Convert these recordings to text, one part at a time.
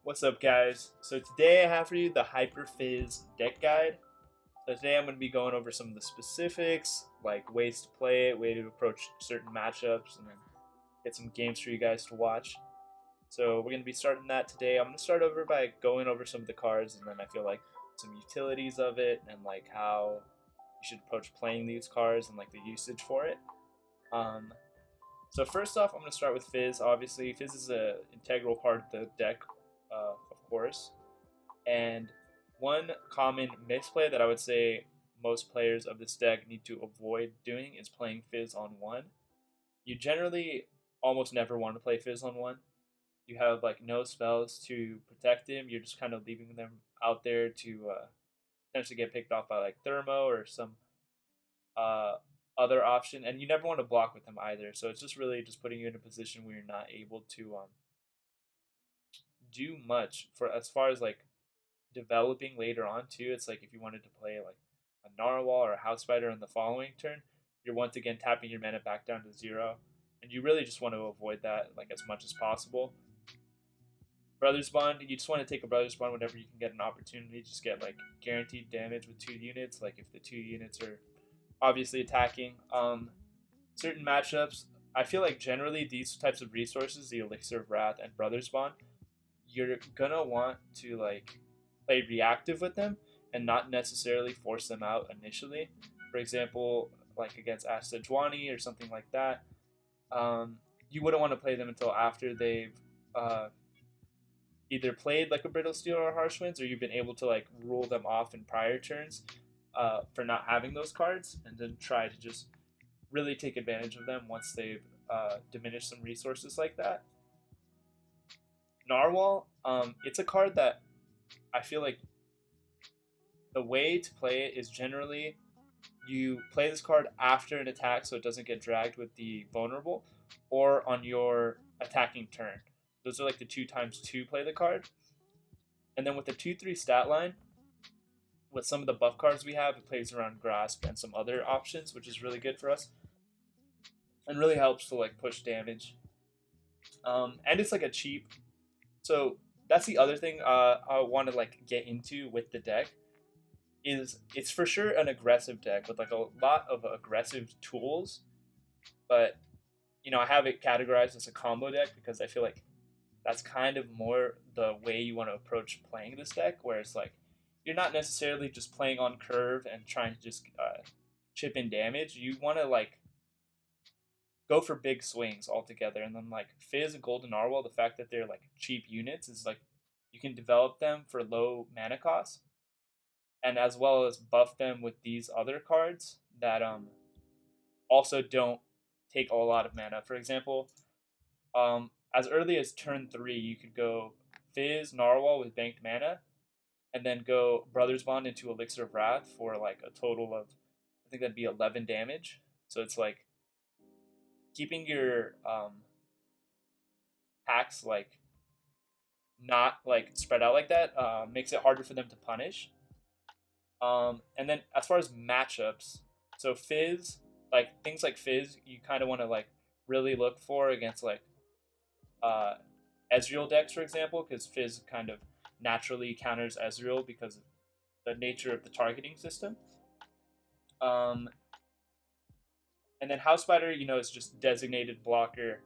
What's up, guys? So today I have for you the Hyper Fizz deck guide. So today I'm going to be going over some of the specifics, like ways to play it, way to approach certain matchups, and then get some games for you guys to watch. So we're going to be starting that today. I'm going to start over by going over some of the cards, and then I feel like some utilities of it, and like how you should approach playing these cards, and like the usage for it. Um, so first off, I'm going to start with Fizz. Obviously, Fizz is an integral part of the deck, of course. And one common misplay that I would say most players of this deck need to avoid doing is playing Fizz on one. You generally almost never want to play Fizz on one. You have like no spells to protect him. You're just kind of leaving them out there to potentially get picked off by like Thermo or some uh, other option, and you never want to block with them either. So it's just really just putting you in a position where you're not able to do much for as far as like developing later on too. It's like if you wanted to play like a Narwhal or a House Spider in the following turn, you're once again tapping your mana back down to zero, and you really just want to avoid that like as much as possible. Brothers Bond, you just want to take a Brothers Bond whenever you can get an opportunity. Just get like guaranteed damage with 2 units. Like if the 2 units are obviously attacking. Certain matchups, I feel like generally these types of resources, the Elixir of Wrath and Brothers Bond, you're gonna want to like play reactive with them and not necessarily force them out initially. For example, like against Ash Sejuani or something like that, you wouldn't want to play them until after they've either played like a Brittle Steel or a Harsh Winds, or you've been able to like rule them off in prior turns for not having those cards, and then try to just really take advantage of them once they've diminished some resources like that. Narwhal, it's a card that I feel like the way to play it is generally you play this card after an attack so it doesn't get dragged with the vulnerable, or on your attacking turn. Those are like the 2 times to play the card. And then with the 2/3 stat line, with some of the buff cards we have, it plays around Grasp and some other options, which is really good for us. And really helps to like push damage. And it's like a cheap. So that's the other thing I want to like get into with the deck is it's for sure an aggressive deck with like a lot of aggressive tools, but I have it categorized as a combo deck because I feel like that's kind of more the way you want to approach playing this deck, where it's like you're not necessarily just playing on curve and trying to just chip in damage. You want to like go for big swings altogether, and then like Fizz and Golden Narwhal, the fact that they're like cheap units is like you can develop them for low mana cost, and as well as buff them with these other cards that also don't take a lot of mana. For example, as early as turn 3, you could go Fizz Narwhal with banked mana, and then go Brothers Bond into Elixir of Wrath for like a total of, I think that'd be 11 damage. So it's like keeping your hacks like not like spread out like that makes it harder for them to punish. And then as far as matchups, so Fizz, like things like Fizz, you kind of want to like really look for against like Ezreal decks, for example, because Fizz kind of naturally counters Ezreal because of the nature of the targeting system. Um, and then House Spider, is just designated blocker.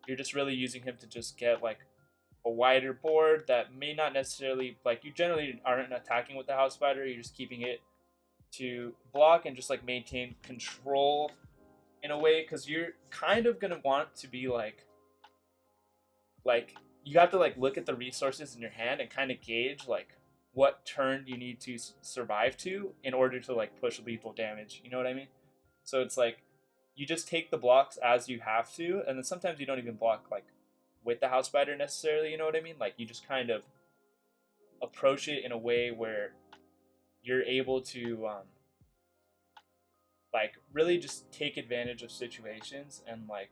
You're just really using him to just get like a wider board that may not necessarily like you generally aren't attacking with the House Spider. You're just keeping it to block and just like maintain control in a way, because you're kind of gonna want to be like you have to like look at the resources in your hand and kind of gauge like what turn you need to survive to in order to like push lethal damage. You know what I mean? So it's like you just take the blocks as you have to, and then sometimes you don't even block like with the House Spider necessarily. You know what I mean? Like you just kind of approach it in a way where you're able to like really just take advantage of situations and like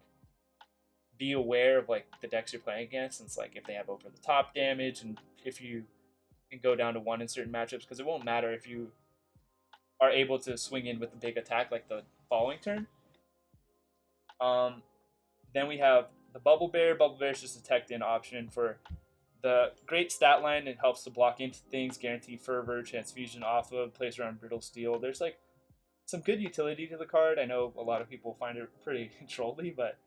be aware of like the decks you're playing against, and it's like if they have over the top damage, and if you can go down to 1 in certain matchups, because it won't matter if you are able to swing in with a big attack like the following turn. Then we have the Bubble Bear. Bubble Bear is just a tech in option for The great stat line, it helps to block into things, guarantee fervor, transfusion off of, place around brittle steel. There's like some good utility to the card. I know a lot of people find it pretty trolly, but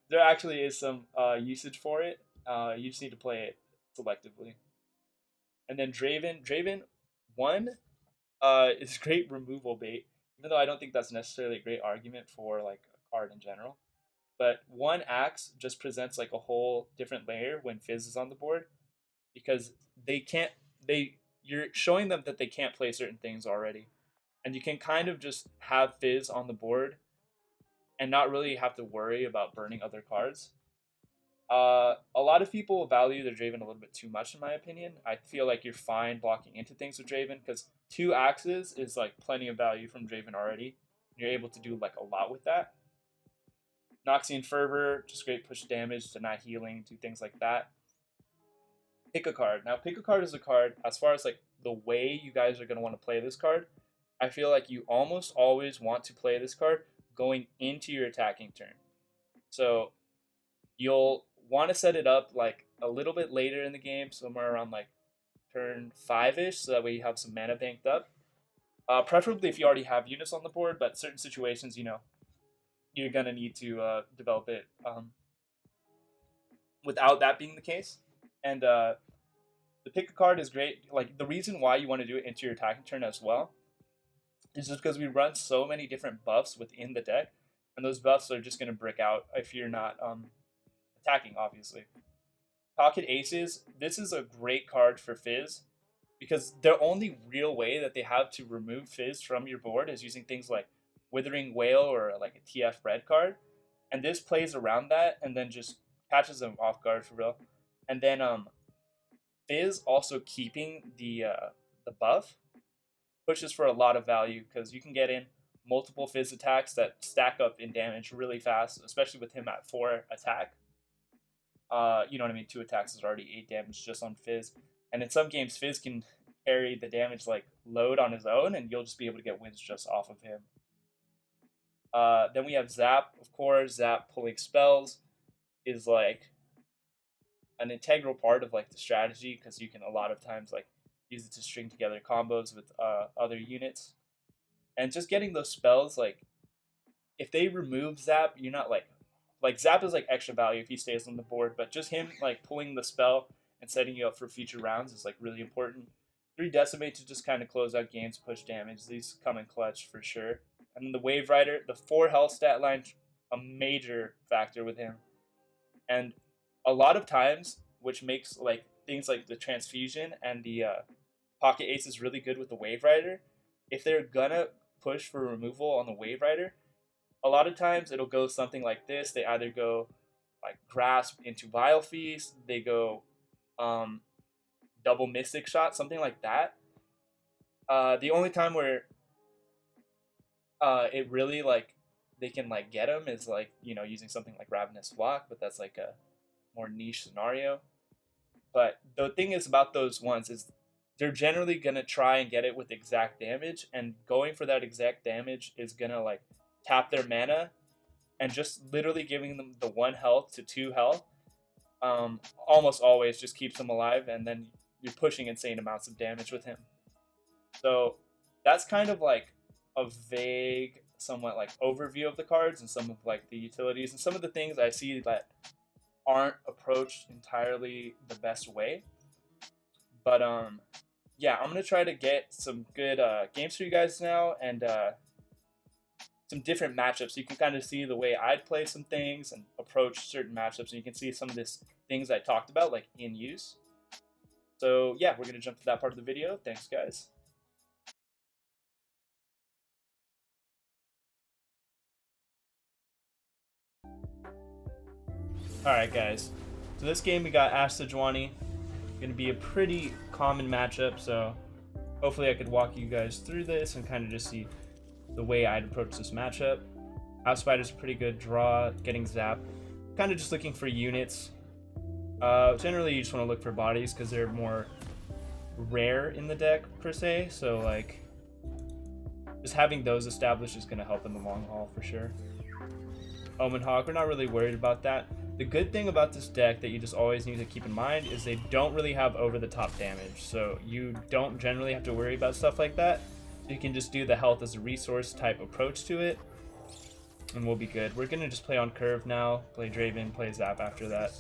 there actually is some usage for it. You just need to play it selectively. And then Draven 1 is great removal bait, even though I don't think that's necessarily a great argument for like a card in general. But 1 axe just presents like a whole different layer when Fizz is on the board, because you're showing them that they can't play certain things already, and you can kind of just have Fizz on the board and not really have to worry about burning other cards. A lot of people value the Draven a little bit too much, in my opinion. I feel like you're fine blocking into things with Draven, because 2 axes is like plenty of value from Draven already. You're able to do like a lot with that. Noxian Fervor, just great push damage, deny healing, do things like that. Pick a card. Now, pick a card is a card, as far as like the way you guys are going to want to play this card, I feel like you almost always want to play this card going into your attacking turn. So you'll want to set it up like a little bit later in the game, somewhere around like turn 5-ish, so that way you have some mana banked up. Preferably if you already have units on the board, but certain situations, you know, you're going to need to develop it without that being the case. And the pick a card is great. Like, the reason why you want to do it into your attacking turn as well is just because we run so many different buffs within the deck, and those buffs are just going to brick out if you're not attacking, obviously. Pocket Aces, this is a great card for Fizz, because their only real way that they have to remove Fizz from your board is using things like Withering Whale or like a TF red card, and this plays around that and then just catches them off guard for real. And then Fizz also keeping the buff pushes for a lot of value, because you can get in multiple Fizz attacks that stack up in damage really fast, especially with him at 4 attack. You know what I mean? 2 attacks is already 8 damage just on Fizz. And in some games, Fizz can carry the damage like load on his own, and you'll just be able to get wins just off of him. Then we have Zap, of course. Zap pulling spells is like an integral part of like the strategy, because you can a lot of times like use it to string together combos with other units. And just getting those spells, like if they remove Zap, you're not like Zap is like extra value if he stays on the board, but just him like pulling the spell and setting you up for future rounds is like really important. 3 Decimate to just kind of close out games, push damage. These come in clutch for sure. And then the Wave Rider, the 4 health stat line, a major factor with him. And a lot of times, which makes like things like the Transfusion and the Pocket Aces really good with the Wave Rider, if they're gonna push for removal on the Wave Rider, a lot of times it'll go something like this. They either go like Grasp into Vile Feast, they go double Mystic Shot, something like that. The only time where it really like they can like get him is like, you know, using something like Ravenous Flock, but that's like a more niche scenario. But the thing is about those ones is they're generally gonna try and get it with exact damage, and going for that exact damage is gonna like tap their mana, and just literally giving them the 1 health to 2 health almost always just keeps them alive, and then you're pushing insane amounts of damage with him. So that's kind of like a vague, somewhat like overview of the cards and some of like the utilities and some of the things I see that aren't approached entirely the best way. But yeah, I'm gonna try to get some good games for you guys now, and some different matchups, so you can kind of see the way I'd play some things and approach certain matchups, and you can see some of these things I talked about like in use. So yeah, we're gonna jump to that part of the video. Thanks, guys. Alright guys, so this game we got Ash Sejuani. Going to be a pretty common matchup, so hopefully I could walk you guys through this and kind of just see the way I'd approach this matchup. House Spider's a pretty good draw, getting Zap. Kind of just looking for units. Generally you just want to look for bodies because they're more rare in the deck per se, so like just having those established is going to help in the long haul for sure. Omen Hawk, we're not really worried about that. The good thing about this deck that you just always need to keep in mind is they don't really have over-the-top damage, so you don't generally have to worry about stuff like that. You can just do the health as a resource type approach to it, and we'll be good. We're gonna just play on curve now, play Draven, play Zap after that.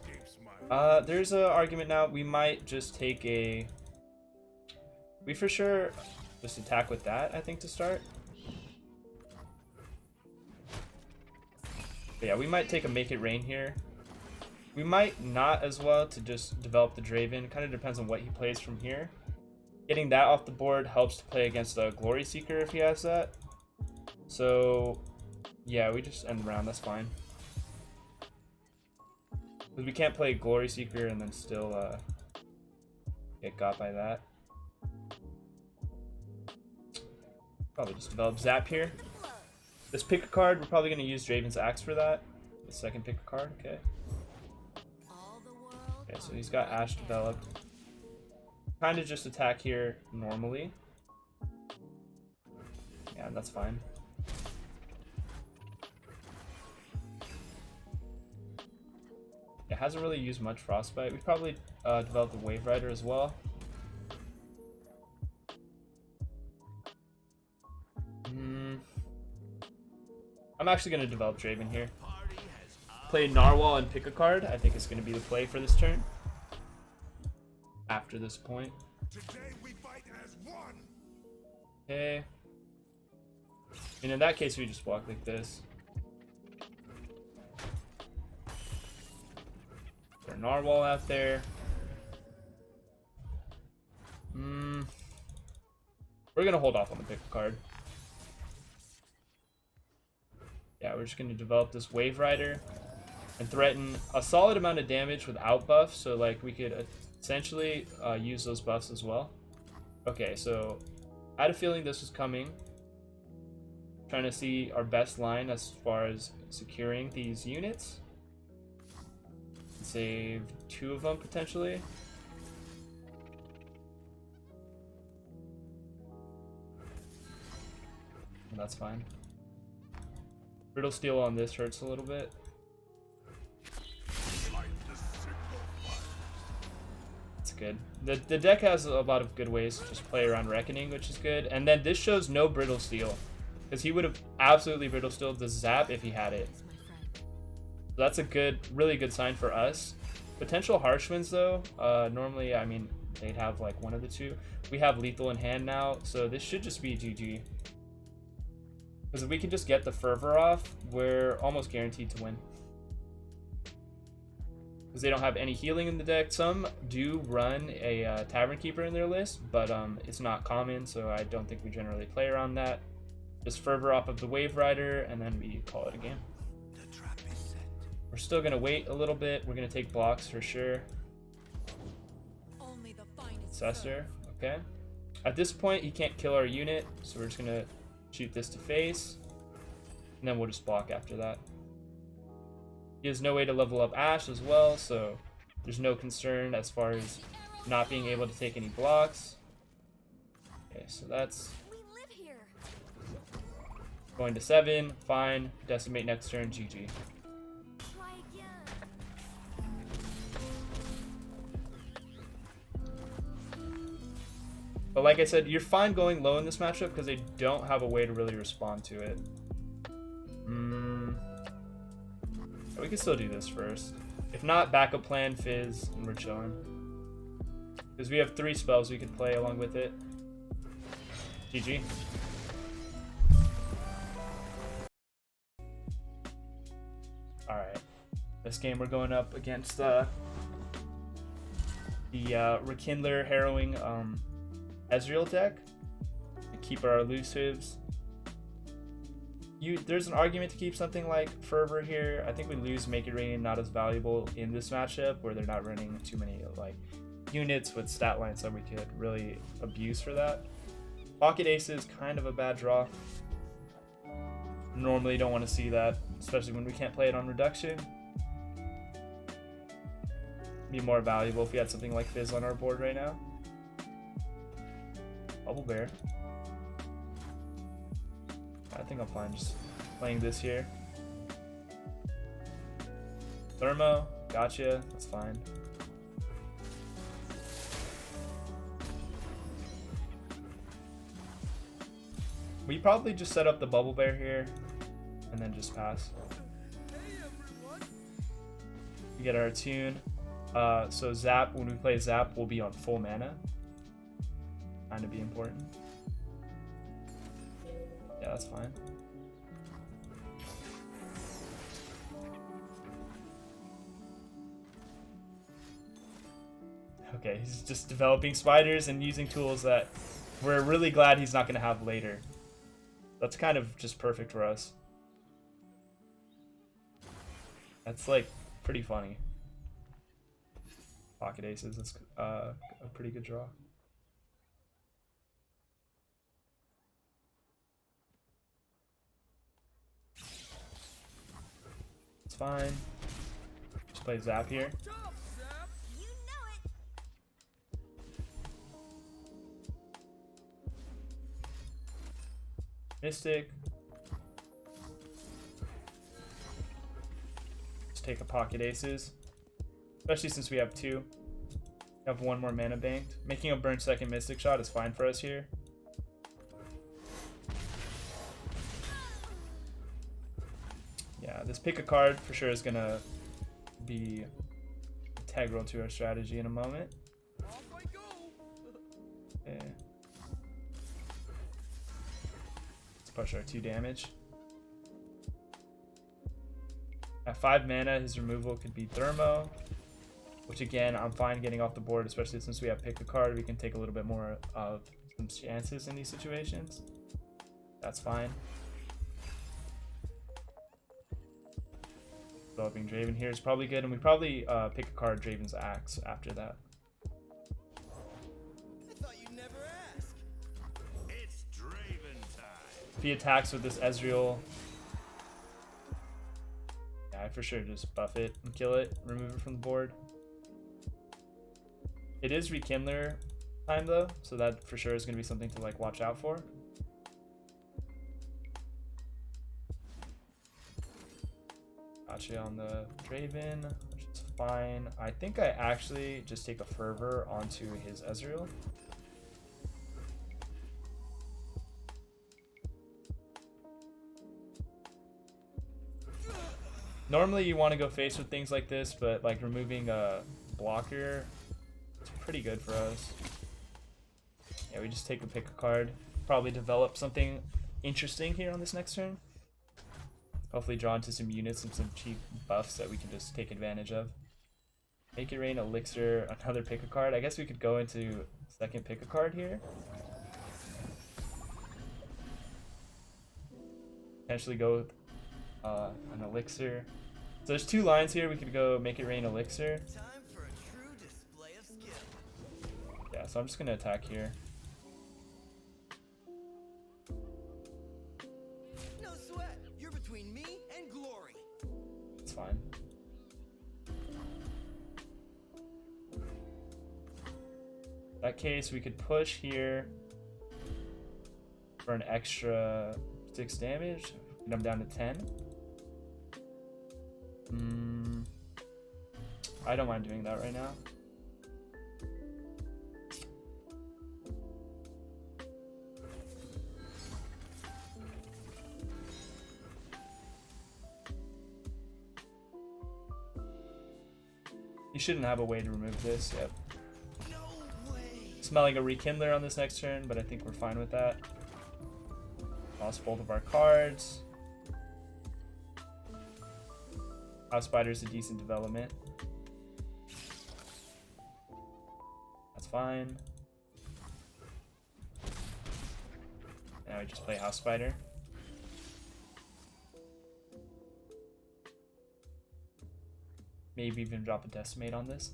There's an argument now. We might just take a... We for sure just attack with that, I think, to start. But yeah, we might take a Make It Rain here. We might not as well to just develop the Draven. Kind of depends on what he plays from here. Getting that off the board helps to play against the Glory Seeker if he has that. So yeah, we just end the round. That's fine. Because we can't play Glory Seeker and then still get got by that. Probably just develop Zap here. This pick a card, we're probably going to use Draven's Axe for that. The second pick a card, okay. Okay, so he's got Ash developed. Kind of just attack here normally. Yeah, that's fine. It hasn't really used much Frostbite. We probably developed the Wave Rider as well. I'm actually going to develop Draven here. Play Narwhal and pick a card. I think it's going to be the play for this turn. After this point. Okay. And in that case, we just walk like this. Put a Narwhal out there. We're going to hold off on the pick a card. Yeah, we're just going to develop this Wave Rider and threaten a solid amount of damage without buff, so like we could essentially use those buffs as well. Okay, so I had a feeling this was coming. Trying to see our best line as far as securing these units. Save 2 of them potentially. And that's fine. Brittle Steel on this hurts a little bit. It's good. The deck has a lot of good ways to just play around Reckoning, which is good. And then this shows no Brittle Steel, because he would have absolutely Brittle Steeled the Zap if he had it. So that's a good, really good sign for us. Potential Harsh Winds though, normally, I mean, they'd have like one of the two. We have Lethal in hand now, so this should just be GG. Because if we can just get the Fervor off, we're almost guaranteed to win. Because they don't have any healing in the deck. Some do run a Tavern Keeper in their list, but it's not common, so I don't think we generally play around that. Just Fervor off of the Wave Rider, and then we call it a game. We're still going to wait a little bit. We're going to take blocks for sure. Sussor, okay. At this point, he can't kill our unit, so we're just going to shoot this to face, and then we'll just block after that. He has no way to level up Ash as well, so there's no concern as far as not being able to take any blocks. Okay, so that's going to 7, fine. Decimate next turn, GG. But like I said, you're fine going low in this matchup because they don't have a way to really respond to it. We can still do this first. If not, backup plan, Fizz, and we're chilling. Because we have 3 spells we could play along with it. GG. Alright. This game we're going up against the Rekindler Harrowing Ezreal deck. We keep our elusives. There's an argument to keep something like Fervor here. I think we lose Make It Rain, not as valuable in this matchup where they're not running too many like units with stat lines that we could really abuse for that. Pocket Ace is kind of a bad draw. Normally don't want to see that, especially when we can't play it on reduction. Be more valuable if we had something like Fizz on our board right now. Bubble Bear. I think I'm fine just playing this here. Thermo, gotcha, that's fine. We probably just set up the bubble bear here and then just pass. We get our tune. So zap, when we play zap, we'll be on full mana. Kind of be important. Yeah, that's fine. Okay, he's just developing spiders and using tools that we're really glad he's not going to have later. That's kind of just perfect for us. That's like pretty funny. Pocket aces, that's a pretty good draw. It's fine. Just play zap here. Mystic. Just take a pocket aces. Especially since we have two. We have one more mana banked. Making a burn second Mystic shot is fine for us here. Yeah, this pick a card for sure is gonna be integral to our strategy in a moment. Okay. Push our 2 damage. At 5 mana, his removal could be Thermo, which again, I'm fine getting off the board, especially since we have pick a card. We can take a little bit more of some chances in these situations. That's fine. Developing Draven here is probably good, and we probably pick a card Draven's Axe after that. If he attacks with this Ezreal, yeah, I for sure just buff it and kill it, remove it from the board. It is Rekindler time though, so that for sure is going to be something to like watch out for. Gotcha on the Draven, which is fine. I think I actually just take a Fervor onto his Ezreal. Normally you want to go face with things like this, but like removing a blocker, it's pretty good for us. Yeah, we just take a pick a card. Probably develop something interesting here on this next turn. Hopefully draw into some units and some cheap buffs that we can just take advantage of. Make it rain, elixir, another pick a card. I guess we could go into second pick a card here. Potentially go with an elixir. So there's 2 lines here. We could go make it rain elixir. Time for a true display of skill. Yeah, so I'm just gonna attack here. No sweat. You're between me and glory. It's fine. In that case, we could push here for an extra 6 damage. And I'm down to 10. I don't mind doing that right now. You shouldn't have a way to remove this. Yep. No way. Smelling a Rekindler on this next turn, but I think we're fine with that. Lost both of our cards. House Spider's a decent development. That's fine. Now we just play House Spider. Maybe even drop a Decimate on this.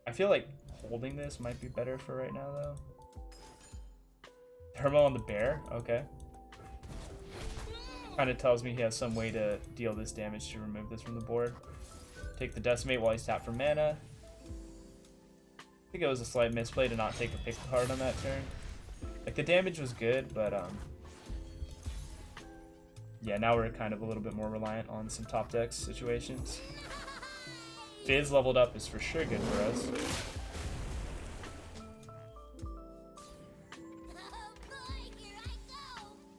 I feel like holding this might be better for right now though. Thermo on the bear, okay. Kind of tells me he has some way to deal this damage to remove this from the board. Take the Decimate while he's tapped for mana. I think it was a slight misplay to not take a pick card on that turn. Like the damage was good, but Yeah, now we're kind of a little bit more reliant on some top decks situations. Fizz leveled up is for sure good for us.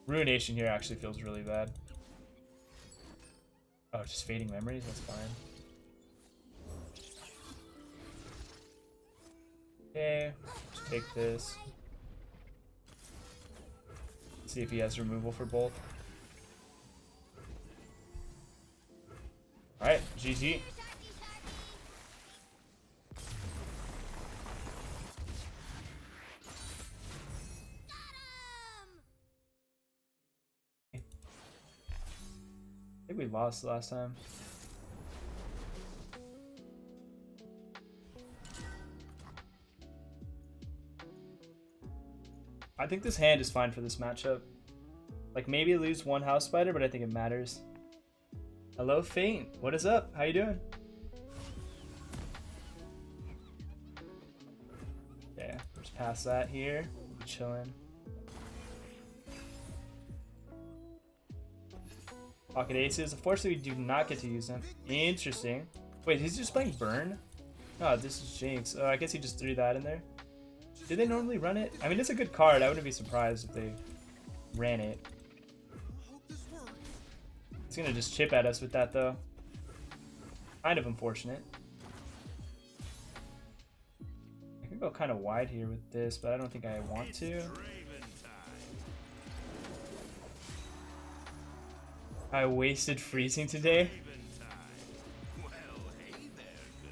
Ruination here actually feels really bad. Oh, just fading memories? That's fine. Okay, just take this. See if he has removal for both. Alright, GG. I think we lost last time. I think this hand is fine for this matchup. Like maybe lose one house spider, but I think it matters. Hello, Faint. What is up? How you doing? Yeah, just past that here. We're chilling. Pocket aces. Unfortunately, we do not get to use them. Interesting. Wait, he's just playing burn? Oh, this is Jinx. Oh, I guess he just threw that in there. Do they normally run it? I mean, it's a good card. I wouldn't be surprised if they ran it. He's gonna just chip at us with that, though. Kind of unfortunate. I could go kind of wide here with this, but I don't think I want to. I wasted freezing today.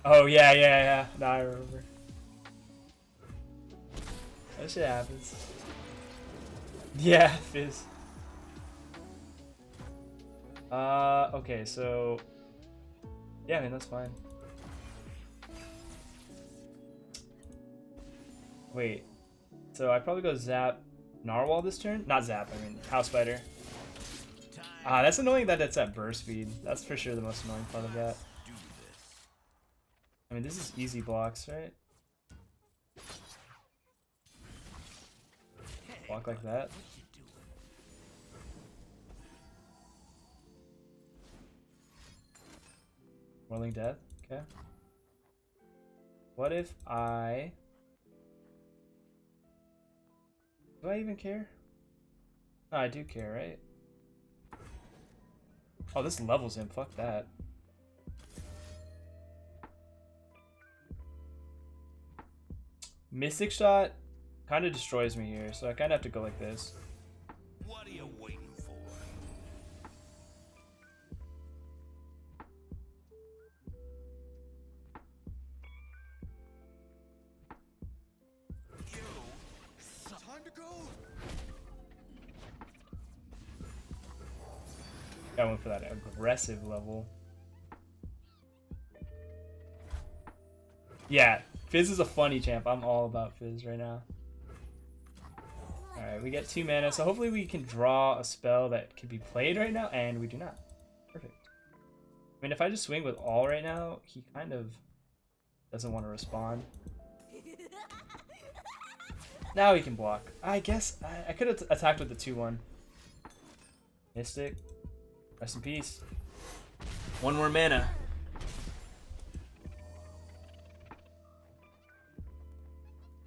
Oh, yeah. No, I remember. That shit happens. Yeah, Fizz. Okay, so... Yeah, I mean, that's fine. Wait. So I'd probably go Zap Narwhal this turn? Not Zap, I mean House Spider. That's annoying that it's at burst speed. That's for sure the most annoying part of that. I mean, this is easy blocks, right? Block like that. Whirling Death, okay. What if I... Do I even care? No, I do care, right? Oh, this levels him, fuck that. Mystic Shot kind of destroys me here, so I kind of have to go like this. What are you waiting for? Time to go. I went for that aggressive level. Yeah, Fizz is a funny champ. I'm all about Fizz right now. Alright, we get 2 mana, so hopefully we can draw a spell that can be played right now, and we do not. Perfect. I mean, if I just swing with all right now, he kind of doesn't want to respond. Now he can block. I guess I could have attacked with the 2-1. Mystic. Rest in peace. 1 more mana.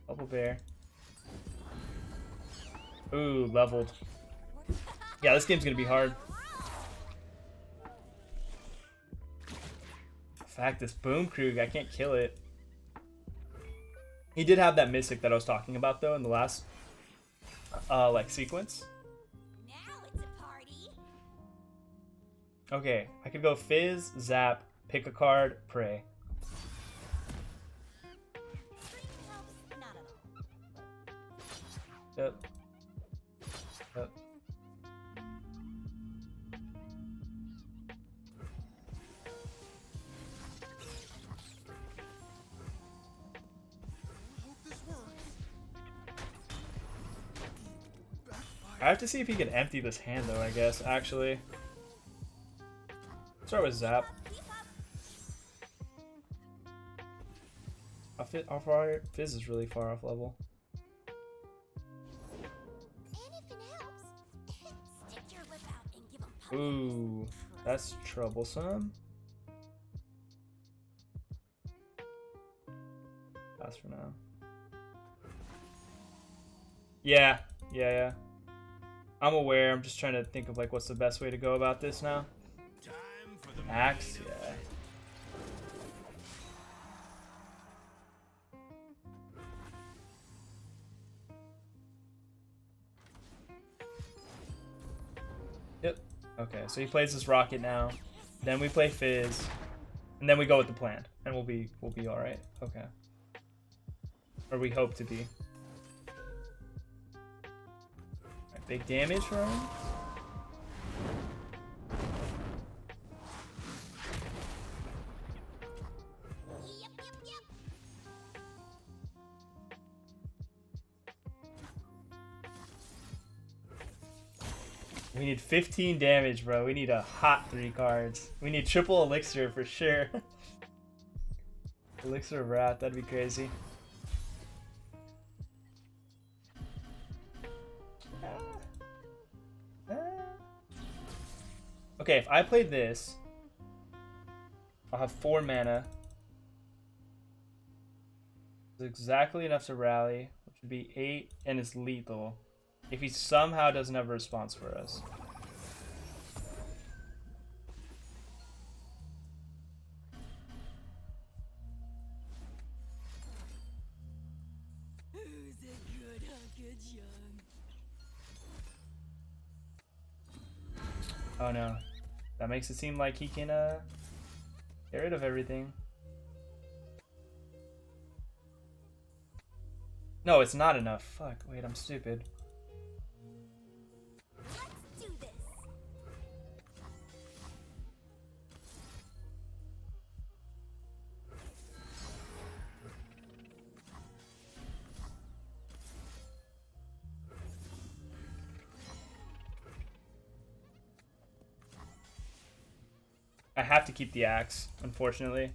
Bubble Bear. Ooh, leveled. Yeah, this game's gonna be hard. In fact, this Boom Krug, I can't kill it. He did have that Mystic that I was talking about, though, in the last, like, sequence. Now it's a party. Okay, I could go Fizz, Zap, pick a card, pray. Helps not at all. Yep. Yep. I have to see if he can empty this hand, though, I guess, actually. Start with Zap. How far? Fizz is really far off level. Anything helps. Stick your lip out and give 'em Ooh, that's troublesome. Pass for now. Yeah. I'm aware. I'm just trying to think of like what's the best way to go about this now. Time for the Axe, yeah. Yep. Okay, so he plays this rocket now. Then we play Fizz. And then we go with the plan. And we'll be alright. Okay. Or we hope to be. Alright, big damage for him. Yep. We need 15 damage, bro. We need a hot 3 cards. We need triple elixir for sure. Elixir of Wrath, that'd be crazy. Okay, if I play this, I'll have 4 mana. It's exactly enough to rally, which would be 8, and it's lethal. If he somehow doesn't have a response for us. Who's a good hunker, John? Oh no. That makes it seem like he can get rid of everything. No, it's not enough. Fuck, wait, I'm stupid. Let's do this. I have to keep the axe, unfortunately.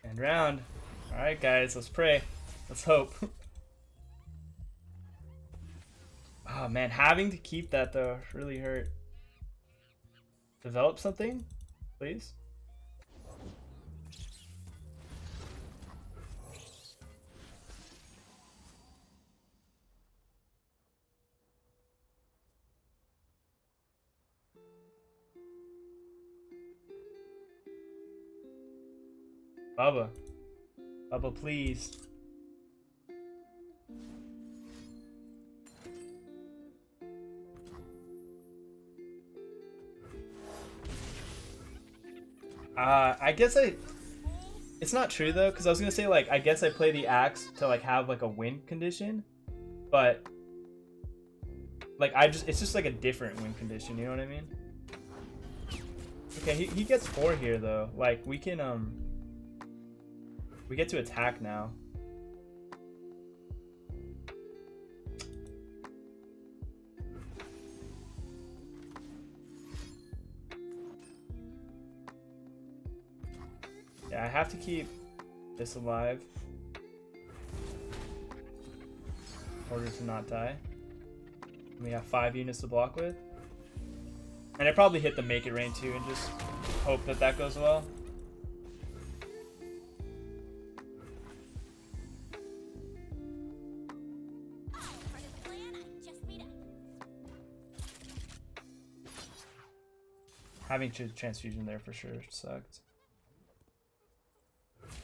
And round. Alright guys, let's pray. Let's hope. Oh man, having to keep that though really hurt. Develop something, please. Bubba. Bubba, please. I guess it's not true though, because I was gonna say like I guess I play the axe to like have like a win condition, but like it's just like a different win condition, you know what I mean? Okay, he gets 4 here though. Like we can we get to attack now. Yeah, I have to keep this alive in order to not die. We have 5 units to block with. And I probably hit the make it rain too and just hope that that goes well. Part of the plan I just made up. Having transfusion there for sure sucked.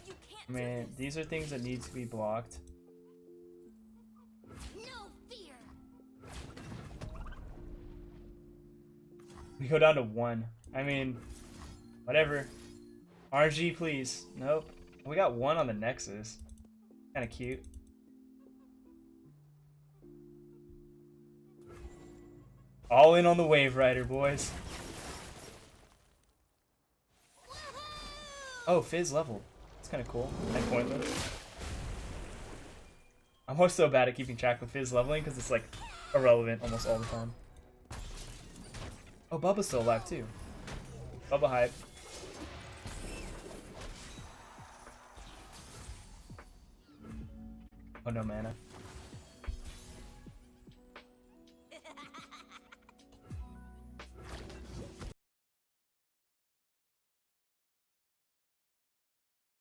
You can't I mean, these are things that need to be blocked. No fear. We go down to 1. I mean, whatever. RNG, please. Nope. We got 1 on the Nexus. Kind of cute. All in on the Wave Rider, boys. Oh, Fizz leveled. That's kind of cool. And pointless. I'm always so bad at keeping track of Fizz leveling because it's like irrelevant almost all the time. Oh, Bubba's still alive too. Bubba hype. Oh, no mana.